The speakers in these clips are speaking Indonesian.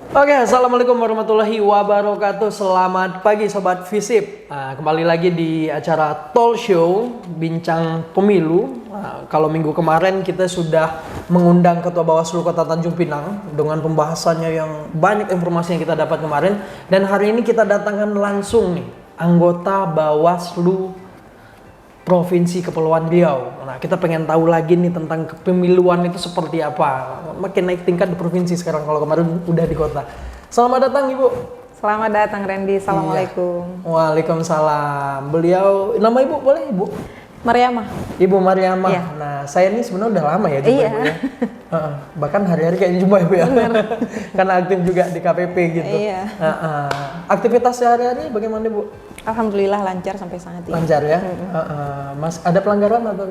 Oke, assalamualaikum warahmatullahi wabarakatuh. Selamat pagi sobat Visip. Nah, kembali lagi di acara Talk Show Bincang Pemilu. Nah, kalau minggu kemarin kita sudah mengundang Ketua Bawaslu Kota Tanjung Pinang dengan pembahasannya yang banyak informasi yang kita dapat kemarin. Dan hari ini kita datangkan langsung nih anggota Bawaslu Provinsi Kepulauan Riau. Nah, kita pengen tahu lagi nih tentang kepemiluan itu seperti apa. Makin naik tingkat di provinsi sekarang kalau kemarin udah di kota. Selamat datang Ibu. Selamat datang Randy. Assalamualaikum. Iya. Waalaikumsalam. Beliau, nama Ibu boleh Ibu? Mariamah. Ibu Mariamah. Iya. Nah, saya ini sebenarnya udah lama ya jumpa Iya. Ibu ya. Bahkan hari-hari kayaknya jumpa Ibu ya. Karena aktif juga di KPP gitu. Iya. Aktivitas sehari-hari bagaimana Ibu? Alhamdulillah lancar sampai saat ini. Lancar ya. Mas, ada pelanggaran atau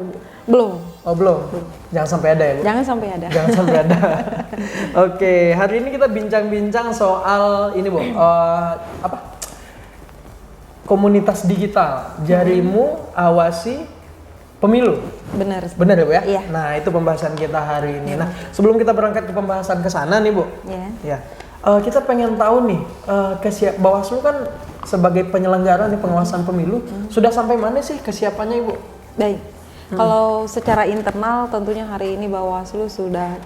Belum. Oh belum. Jangan sampai ada ya Bu? Jangan sampai ada. Jangan sampai ada. Oke, hari ini kita bincang-bincang soal ini Bu, komunitas digital, jarimu awasi pemilu. Benar. Benar ya Bu ya? Iya. Nah itu pembahasan kita hari ini. Nah sebelum kita berangkat ke pembahasan ke sana nih Bu, Iya. kita pengen tahu nih, Bawaslu kan sebagai penyelenggara nih pengawasan pemilu, sudah sampai mana sih kesiapannya Ibu? Baik. Kalau secara internal tentunya hari ini Bawaslu sudah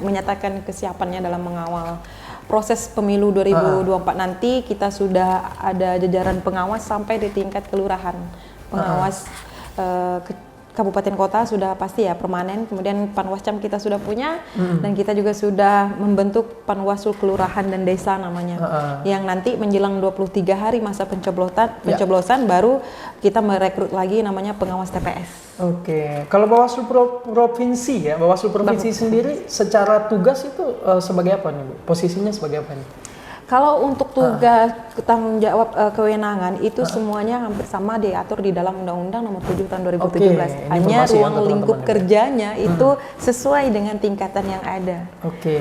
menyatakan kesiapannya dalam mengawal proses pemilu 2024 nanti. Kita sudah ada jajaran pengawas sampai di tingkat kelurahan. Pengawas kabupaten kota sudah pasti ya permanen, kemudian Panwascam kita sudah punya, dan kita juga sudah membentuk Panwaslu kelurahan dan desa namanya, yang nanti menjelang 23 hari masa pencoblosan baru kita merekrut lagi namanya pengawas TPS. Oke, kalau Bawaslu provinsi ya, Bawaslu provinsi sendiri secara tugas itu sebagai apa nih Bu? Posisinya sebagai apa nih? Kalau untuk tugas tanggung jawab kewenangan itu semuanya hampir sama diatur di dalam Undang-Undang Nomor 7 Tahun 2017. Hanya ruang lingkup kerjanya itu sesuai dengan tingkatan yang ada. Oke.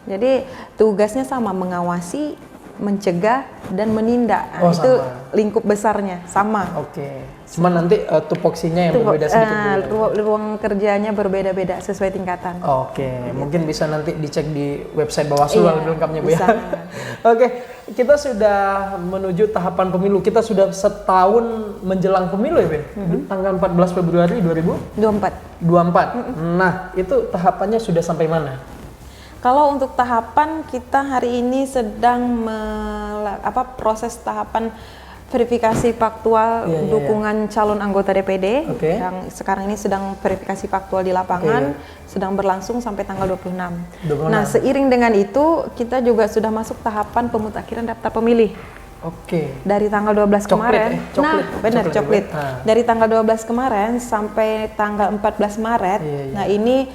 Jadi tugasnya sama, mengawasi, mencegah dan menindak. Itu lingkup besarnya sama. Oke. Cuman nanti tupoksinya yang berbeda sedikit. Ruang kerjanya berbeda-beda sesuai tingkatan. Oke, mungkin bisa nanti dicek di website Bawaslu lengkapnya Bu ya. Bisa. Oke, kita sudah menuju tahapan pemilu. Kita sudah setahun menjelang pemilu ya, Ben? Tanggal 14 Februari 2024. Nah, itu tahapannya sudah sampai mana? Kalau untuk tahapan kita hari ini sedang proses tahapan verifikasi faktual dukungan calon anggota DPD yang sekarang ini sedang verifikasi faktual di lapangan, sedang berlangsung sampai tanggal 26. Nah, seiring dengan itu kita juga sudah masuk tahapan pemutakhiran daftar pemilih. Dari tanggal 12 kemarin. Coklit. Dari tanggal 12 kemarin sampai tanggal 14 Maret. Nah, ini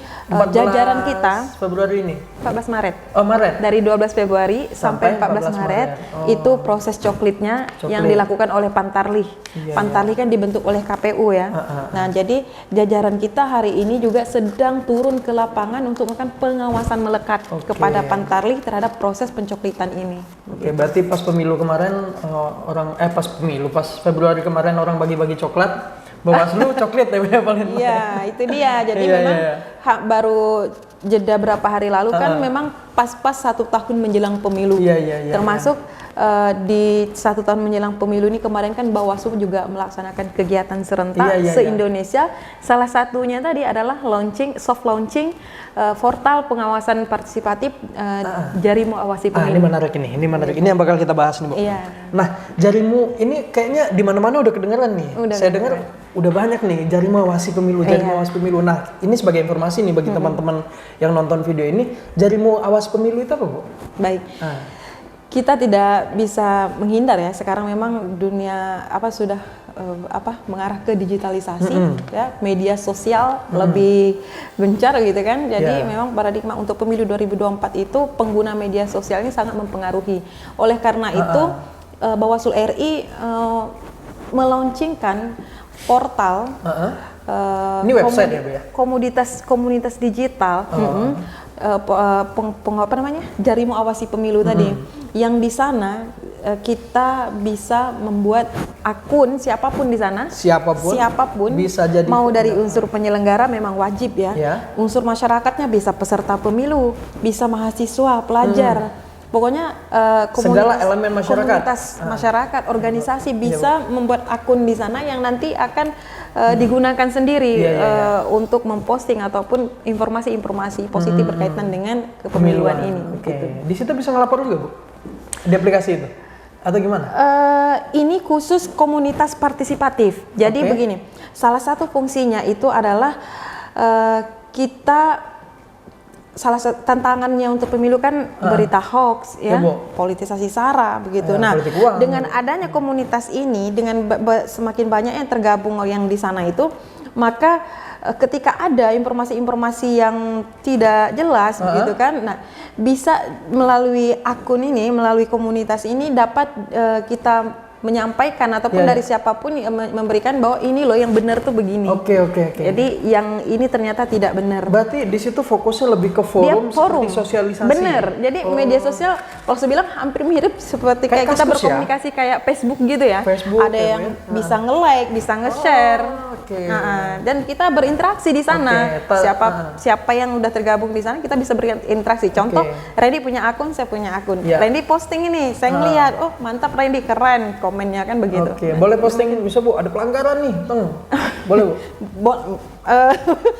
jajaran kita Februari ini. 14 Maret. Oh, Maret. Dari 12 Februari sampai 14 Maret. Itu proses coklitnya yang dilakukan oleh Pantarlih. Pantarlih kan dibentuk oleh KPU ya. Nah, jadi jajaran kita hari ini juga sedang turun ke lapangan untuk melakukan pengawasan melekat kepada Pantarlih terhadap proses pencoklitan ini. Oke, berarti pas pemilu kemarin pas Februari kemarin orang bagi-bagi coklat, Bawaslu coklat ya paling. Iya, itu dia. Jadi memang baru jeda berapa hari lalu kan memang pas-pas 1 tahun menjelang pemilu. Termasuk di 1 tahun menjelang pemilu ini kemarin kan Bawaslu juga melaksanakan kegiatan serentak se-Indonesia. Salah satunya tadi adalah soft launching portal pengawasan partisipatif Jarimu Awasi Pemilu. Ini menarik. Ini yang bakal kita bahas nih Bu. Nah, Jarimu ini kayaknya di mana-mana udah kedengeran nih. Saya dengar udah banyak nih Jarimu Awasi Pemilu, Jarimu Awasi Pemilu. Nah, ini sebagai informasi nih bagi teman-teman yang nonton video ini, Jarimu Awasi Pemilu itu apa Bu? Baik. Kita tidak bisa menghindar ya, sekarang memang dunia sudah mengarah ke digitalisasi, ya, media sosial lebih gencar gitu kan. Jadi memang paradigma untuk pemilu 2024 itu pengguna media sosial ini sangat mempengaruhi. Oleh karena itu Bawaslu RI melaunchingkan portal ini website ya Bu ya? komunitas digital. Jarimu Awasi Pemilu tadi, yang di sana kita bisa membuat akun siapapun di sana, siapapun bisa jadi mau dari unsur penyelenggara memang wajib ya. Unsur masyarakatnya bisa peserta pemilu, bisa mahasiswa, pelajar. Pokoknya segala elemen komunitas masyarakat, organisasi bisa membuat akun di sana yang nanti akan digunakan sendiri untuk memposting ataupun informasi-informasi positif berkaitan dengan kepemiluan ini. Gitu. Di situ bisa ngelapor juga, Bu? Di aplikasi itu? Atau gimana? Ini khusus komunitas partisipatif. Jadi begini, salah satu fungsinya itu adalah kita salah satu tantangannya untuk pemilu kan berita hoax ya, politisasi sara begitu. Nah, dengan adanya komunitas ini, dengan semakin banyak yang tergabung yang di sana itu, maka ketika ada informasi-informasi yang tidak jelas gitu kan, nah bisa melalui akun ini, melalui komunitas ini dapat kita menyampaikan ataupun dari siapapun memberikan bahwa ini loh yang benar tuh begini. Oke. Jadi yang ini ternyata tidak benar. Berarti di situ fokusnya lebih ke forum, seperti sosialisasi. Bener. Jadi media sosial kalau saya bilang hampir mirip seperti kayak kita berkomunikasi kayak Facebook gitu ya. Ada yang bisa nge-like, bisa nge-share. Dan kita berinteraksi di sana. Siapa yang udah tergabung di sana kita bisa berinteraksi. Contoh, Randy punya akun, saya punya akun. Randy posting ini, saya ngeliat, oh mantap Randy, keren. Komennya kan begitu. Boleh posting bisa Bu, ada pelanggaran nih, boleh Bu?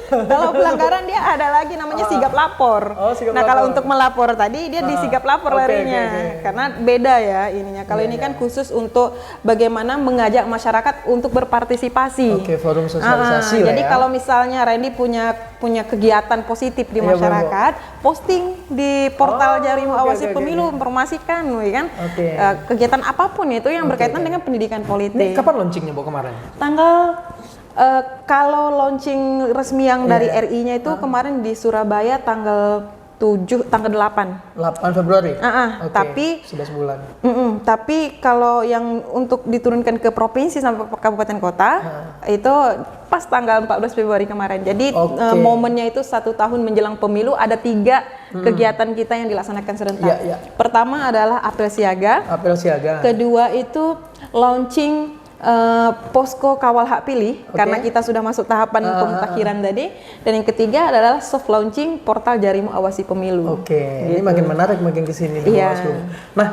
Kalau pelanggaran dia ada lagi namanya sigap lapor. Kalau untuk melapor tadi dia di sigap lapor larinya, karena beda ya ininya. Kalau ini kan khusus untuk bagaimana mengajak masyarakat untuk berpartisipasi. Forum sosialisasi lah jadi ya. kalau misalnya Randy punya kegiatan positif di masyarakat, posting di portal Jarimu Awasi Pemilu, informasikan, kan? Kegiatan apapun itu yang berkaitan dengan pendidikan politik. Ini kapan launchingnya Bu kemarin? Kalau launching resmi yang dari RI-nya itu kemarin di Surabaya tanggal 8 Februari. Tapi sudah sebulan. Tapi kalau yang untuk diturunkan ke provinsi sampai kabupaten kota itu pas tanggal 14 Februari kemarin. Jadi momennya itu 1 tahun menjelang pemilu ada 3 kegiatan kita yang dilaksanakan serentak. Pertama adalah apel siaga. Kedua itu launching posko kawal hak pilih karena kita sudah masuk tahapan pemutakhiran tadi, dan yang ketiga adalah soft launching portal Jarimu Awasi Pemilu. Ini makin menarik makin kesini Bawaslu. Nah,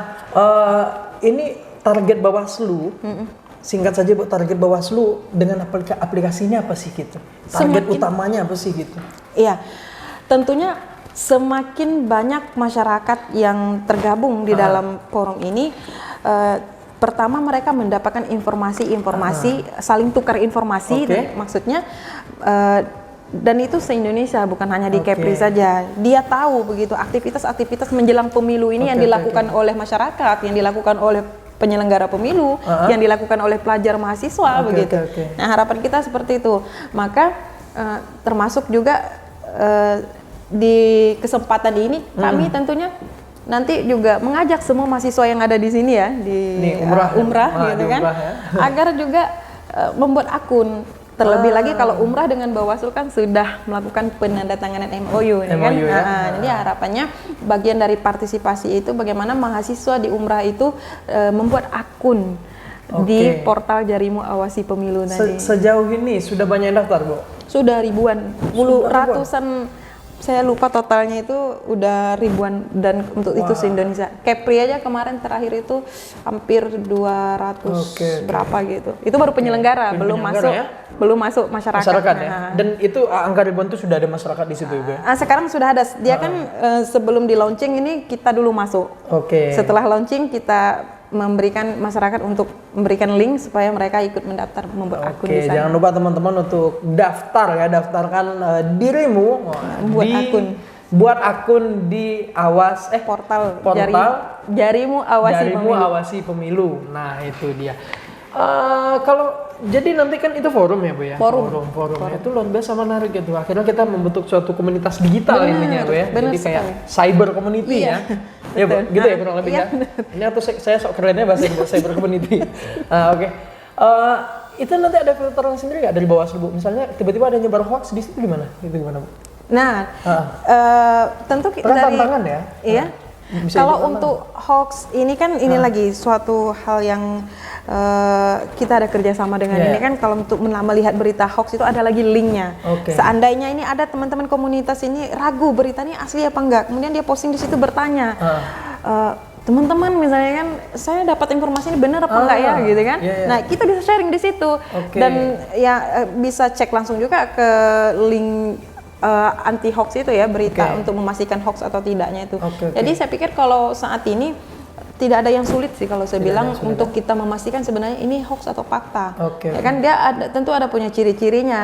ini target Bawaslu. Singkat saja Bu, target Bawaslu dengan aplikasinya apa sih gitu? Target utamanya apa sih gitu? Iya, tentunya semakin banyak masyarakat yang tergabung di dalam forum ini. Pertama mereka mendapatkan informasi, saling tukar informasi, maksudnya dan itu se-Indonesia, bukan hanya di Kepri saja. Dia tahu begitu aktivitas-aktivitas menjelang pemilu ini yang dilakukan oleh masyarakat, yang dilakukan oleh penyelenggara pemilu, yang dilakukan oleh pelajar mahasiswa begitu. Nah, harapan kita seperti itu. Maka termasuk juga di kesempatan ini kami tentunya nanti juga mengajak semua mahasiswa yang ada di sini ya di umrah gitu kan, agar juga membuat akun. Terlebih lagi kalau umrah dengan Bawaslu kan sudah melakukan penandatanganan MOU kan. Jadi harapannya bagian dari partisipasi itu bagaimana mahasiswa di umrah itu membuat akun di portal Jarimu Awasi Pemilu tadi. Sejauh ini sudah banyak yang daftar, Bu? Sudah ribuan, ratusan. Saya lupa totalnya itu udah ribuan, dan untuk itu se-Indonesia. Kepri aja kemarin terakhir itu hampir 200 berapa gitu. Itu baru penyelenggara, belum masuk masyarakat. Dan itu angka ribuan itu sudah ada masyarakat di situ juga. Sekarang sudah ada. Dia kan sebelum di launching ini kita dulu masuk. Setelah launching kita memberikan masyarakat untuk memberikan link supaya mereka ikut mendaftar membuat akun di sana. Jangan lupa teman-teman untuk daftarkan dirimu buat akun di portal Jarimu Awasi Pemilu. Nah, itu dia. Kalau jadi nanti kan itu forum ya Bu ya? Forum. Itu luar biasa menarik gitu. Akhirnya kita membentuk suatu komunitas digital intinya Bu ya. Jadi kayak cyber community ya. Ya Bu, gitu ya kurang lebih ya. Ini atau saya sok kerennya bahasa cyber community. Itu nanti ada filteran sendiri nggak dari Bawaslu Bu? Misalnya tiba-tiba ada nyebar hoax di situ gimana? Itu gimana Bu? Nah, tentu tantangan ya. Iya. Bisa Kalau diamankan. untuk hoax ini kan ini lagi suatu hal yang kita ada kerjasama dengan Iya, ini kan. Kalau untuk melihat berita hoax itu ada lagi linknya. Oke. Seandainya ini ada teman-teman komunitas ini ragu berita ini asli apa enggak, kemudian dia posting di situ bertanya, teman-teman misalnya kan saya dapat informasi ini benar apa enggak ya gitu kan. Iya, iya. Nah kita bisa sharing di situ dan ya bisa cek langsung juga ke link anti hoax itu ya, berita untuk memastikan hoax atau tidaknya itu. Jadi saya pikir kalau saat ini tidak ada yang sulit sih kalau saya bilang untuk kita memastikan sebenarnya ini hoax atau fakta. Ya kan dia tentu ada punya ciri-cirinya.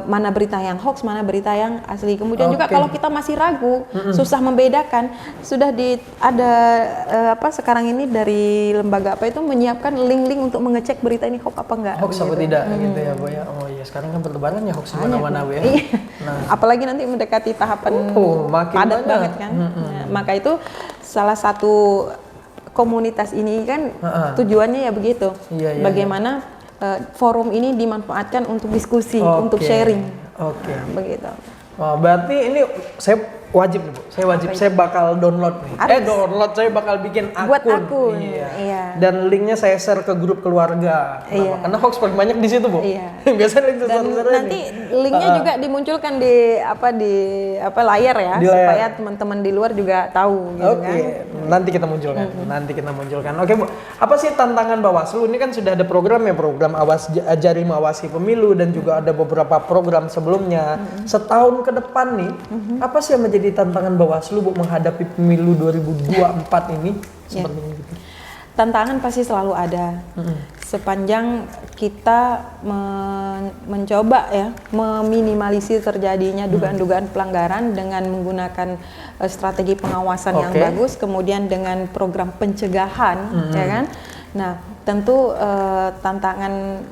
Mana berita yang hoax, mana berita yang asli. Kemudian juga kalau kita masih ragu, susah membedakan, sudah ada sekarang ini dari lembaga apa itu menyiapkan link-link untuk mengecek berita ini hoax apa enggak. Hoax apa tidak gitu ya, Bu ya. Oh iya, sekarang kan pertebaran ya hoax mana-mana, Bu ya. Nah, apalagi nanti mendekati tahapan makin padat banyak banget kan. Nah, maka itu salah satu komunitas ini kan tujuannya ya begitu. Bagaimana forum ini dimanfaatkan untuk diskusi, untuk sharing. Nah, begitu. Oh, berarti ini saya wajib nih, Bu. Saya bakal download nih. Download, saya bakal bikin akun. Buat akun. Iya. Dan linknya saya share ke grup keluarga. Karena hoax paling banyak di situ, Bu. Iya. Biasanya link Dan nanti linknya juga dimunculkan di layar ya, supaya teman-teman di luar juga tahu gitu kan. Nanti kita munculkan. Oke, Bu. Apa sih tantangan Bawaslu? Ini kan sudah ada program Jaring Mengawasi Pemilu dan juga ada beberapa program sebelumnya. Setahun ke depan nih, apa sih yang menjadi tantangan Bawaslu, Bu, menghadapi pemilu 2024 ini? Seperti ini gitu. Tantangan pasti selalu ada. Sepanjang kita mencoba ya meminimalisir terjadinya dugaan-dugaan pelanggaran dengan menggunakan strategi pengawasan yang bagus, kemudian dengan program pencegahan, ya kan. Nah, tentu tantangan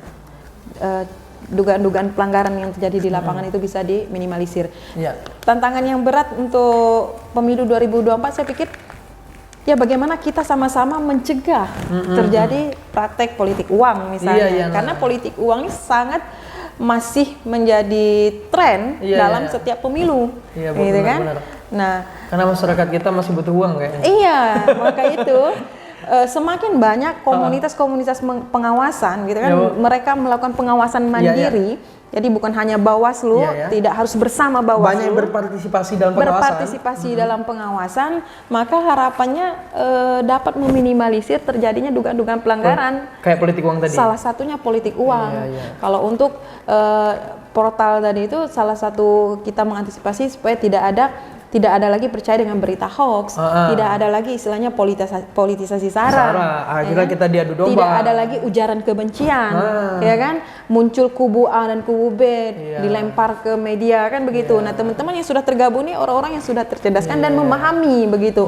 dugaan-dugaan pelanggaran yang terjadi di lapangan itu bisa diminimalisir. Tantangan yang berat untuk pemilu 2024 saya pikir ya bagaimana kita sama-sama mencegah terjadi praktek politik uang misalnya. Karena politik uang ini sangat masih menjadi tren dalam setiap pemilu. Gitu kan? Nah, karena masyarakat kita masih butuh uang kayaknya. Iya, maka itu semakin banyak komunitas-komunitas pengawasan gitu kan, mereka melakukan pengawasan mandiri. Jadi bukan hanya Bawaslu, tidak harus bersama Bawaslu. Banyak berpartisipasi dalam pengawasan. Maka harapannya dapat meminimalisir terjadinya dugaan-dugaan pelanggaran. Kayak politik uang tadi. Salah satunya politik uang. Kalau untuk portal tadi itu salah satu kita mengantisipasi supaya tidak ada lagi percaya dengan berita hoax, tidak ada lagi istilahnya politisasi sara. Akhirnya kita diadu domba. Tidak ada lagi ujaran kebencian, ya kan? Muncul kubu A dan kubu B, dilempar ke media kan begitu. Nah, teman-teman yang sudah tergabung ini orang-orang yang sudah tercerdaskan dan memahami begitu.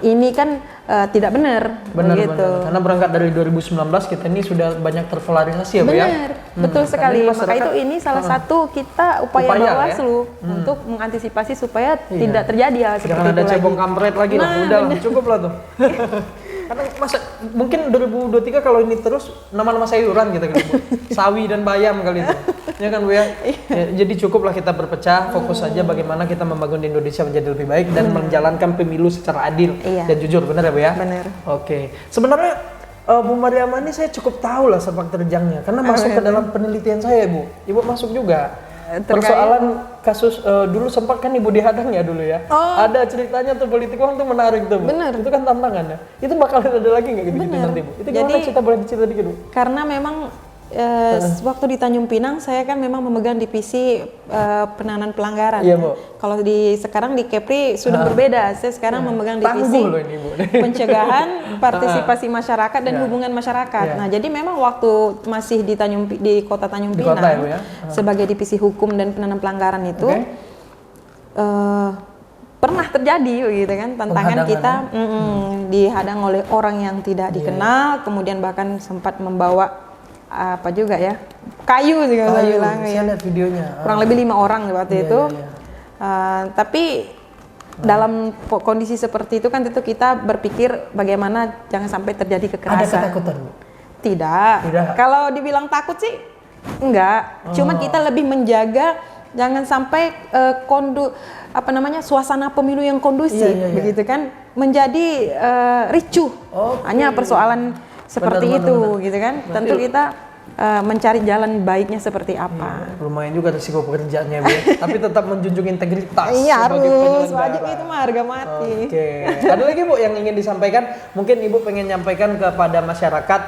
Ini kan tidak benar. Begitu. Karena berangkat dari 2019 kita ini sudah banyak terpolarisasi ya, Bu ya. Benar, betul sekali. Maka itu ini salah satu kita upaya Bawaslu untuk mengantisipasi supaya tidak terjadi hal seperti itu lagi. Jangan ada cebong kampret lagi lah, udah lah, cukup lah tuh. Karena mungkin 2023 kalau ini terus nama-nama sayuran gitu kan, Bu. Sawi dan bayam kali itu. Ya kan, Bu ya? Jadi cukuplah kita berpecah, fokus saja bagaimana kita membangun Indonesia menjadi lebih baik dan menjalankan pemilu secara adil dan jujur, benar ya, Bu ya? Benar. Oke. Sebenarnya Bu Mariama ini saya cukup tahu lah sepak terjangnya karena masuk ke dalam penelitian saya, Bu. Ibu masuk juga. Persoalan kasus dulu sempat kan Ibu dihadang ya dulu ya. Ada ceritanya tuh politik uang tuh menarik tuh, Bu. Bener. Itu kan tantangannya. Itu bakal ada lagi nggak gitu nanti, Bu? Itu gimana, kita boleh cerita dikit, Bu? Karena memang waktu di Tanjung Pinang saya kan memang memegang divisi penanganan pelanggaran. Iya, Bu. Kalau sekarang di Kepri sudah berbeda. Saya sekarang memegang divisi loh ini, Bu. pencegahan, partisipasi masyarakat dan hubungan masyarakat. Nah, jadi memang waktu masih di kota Tanjung Pinang sebagai divisi hukum dan penanganan pelanggaran itu pernah terjadi gitu kan, tantangan kita dihadang oleh orang yang tidak dikenal, kemudian bahkan sempat membawa apa juga ya, kayu juga saya bilang ya. Lihat videonya. Kurang lebih 5 orang waktu itu. Tapi dalam kondisi seperti itu kan tentu kita berpikir bagaimana jangan sampai terjadi kekerasan. Ada ketakutan, Bu? Tidak. Kalau dibilang takut sih enggak. Cuma kita lebih menjaga jangan sampai suasana pemilu yang kondusif begitu kan menjadi ricuh. Hanya persoalan seperti Benar, itu benar. gitu kan. Tentu kita mencari jalan baiknya seperti apa. Lumayan juga risiko pekerjaannya, Bu. Tapi tetap menjunjung integritas. Iya, sebagai harus penyelenggara. wajib itu mah harga mati. Oke. Ada lagi, Bu, yang ingin disampaikan? Mungkin Ibu pengen nyampaikan kepada masyarakat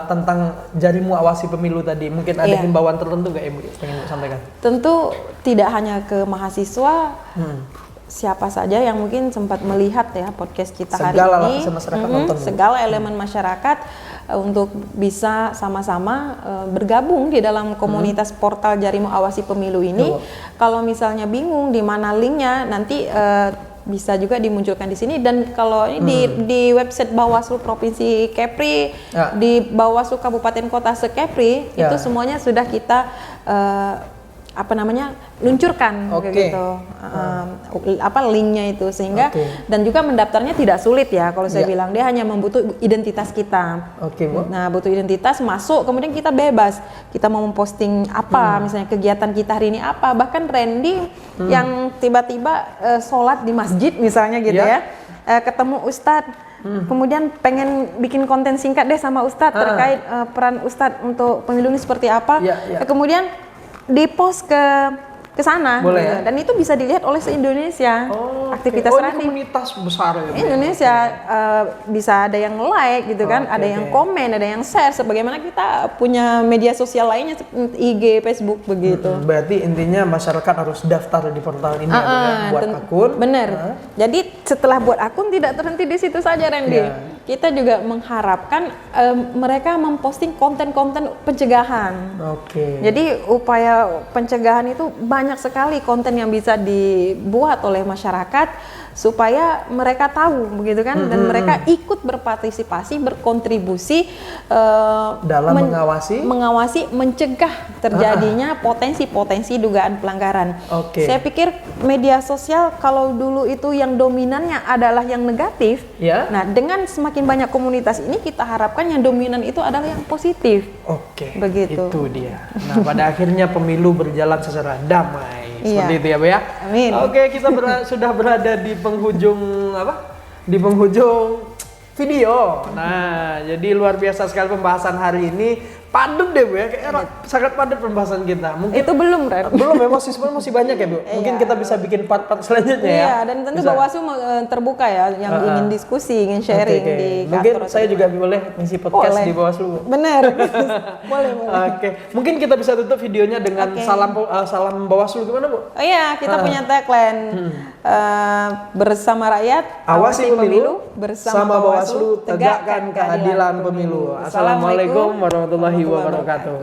tentang Jarimu Awasi Pemilu tadi. Mungkin ada himbauan tertentu nggak Ibu pengen sampaikan? Tentu tidak hanya ke mahasiswa, siapa saja yang mungkin sempat melihat ya podcast kita Segala hari ini, lapisan masyarakat nonton, Bu. segala elemen masyarakat untuk bisa sama-sama bergabung di dalam komunitas portal Jarimu Awasi Pemilu ini. Kalau misalnya bingung di mana linknya, nanti bisa juga dimunculkan di sini. Dan kalau ini di website Bawaslu Provinsi Kepri, di Bawaslu Kabupaten Kota se-Kepri, itu semuanya sudah kita luncurkan begitu linknya itu, sehingga dan juga mendaftarnya tidak sulit ya. Kalau saya bilang dia hanya membutuhkan identitas kita. Bu. Nah, butuh identitas, masuk, kemudian kita bebas, kita mau memposting apa, misalnya kegiatan kita hari ini apa. Bahkan Randy yang tiba-tiba sholat di masjid misalnya gitu ketemu Ustadz, kemudian pengen bikin konten singkat deh sama Ustadz terkait peran Ustadz untuk pemilu ini seperti apa, kemudian di-post ke sana boleh, gitu. Dan itu bisa dilihat oleh se-Indonesia. Aktivitas ini Randy. komunitas besar ya, Bu? Indonesia bisa ada yang like gitu kan, ada yang komen, ada yang share, sebagaimana kita punya media sosial lainnya seperti IG, Facebook begitu. Berarti intinya masyarakat harus daftar di portal ini buat akun. Bener. Jadi setelah buat akun tidak terhenti di situ saja, Randy. Kita juga mengharapkan mereka memposting konten-konten pencegahan. Jadi upaya pencegahan itu banyak sekali konten yang bisa dibuat oleh masyarakat supaya mereka tahu begitu kan, dan mereka ikut berpartisipasi, berkontribusi dalam mengawasi, mencegah terjadinya potensi-potensi dugaan pelanggaran. Saya pikir media sosial kalau dulu itu yang dominannya adalah yang negatif, nah dengan semakin banyak komunitas ini kita harapkan yang dominan itu adalah yang positif. Begitu. Itu dia. Nah, pada akhirnya pemilu berjalan secara damai. Seperti itu ya, Bu ya. Amin. Kita sudah berada di penghujung Di penghujung video. Nah, jadi luar biasa sekali pembahasan hari ini. Padat deh, Bu ya. Sangat padat pembahasan kita. Mungkin itu belum, Ren. Belum ya, masih banyak ya, Bu. Mungkin kita bisa bikin part-part selanjutnya ya. Iya, dan tentu Bawaslu terbuka ya yang ingin diskusi, ingin sharing di kantor. Mungkin saya juga boleh ngisi podcast di Bawaslu. Bener. boleh. Mungkin kita bisa tutup videonya dengan salam Bawaslu, gimana, Bu? Iya, kita punya tagline bersama rakyat awasi pemilu, bersama Bawaslu tegakkan keadilan pemilu. Assalamualaikum warahmatullahi wabarakatuh.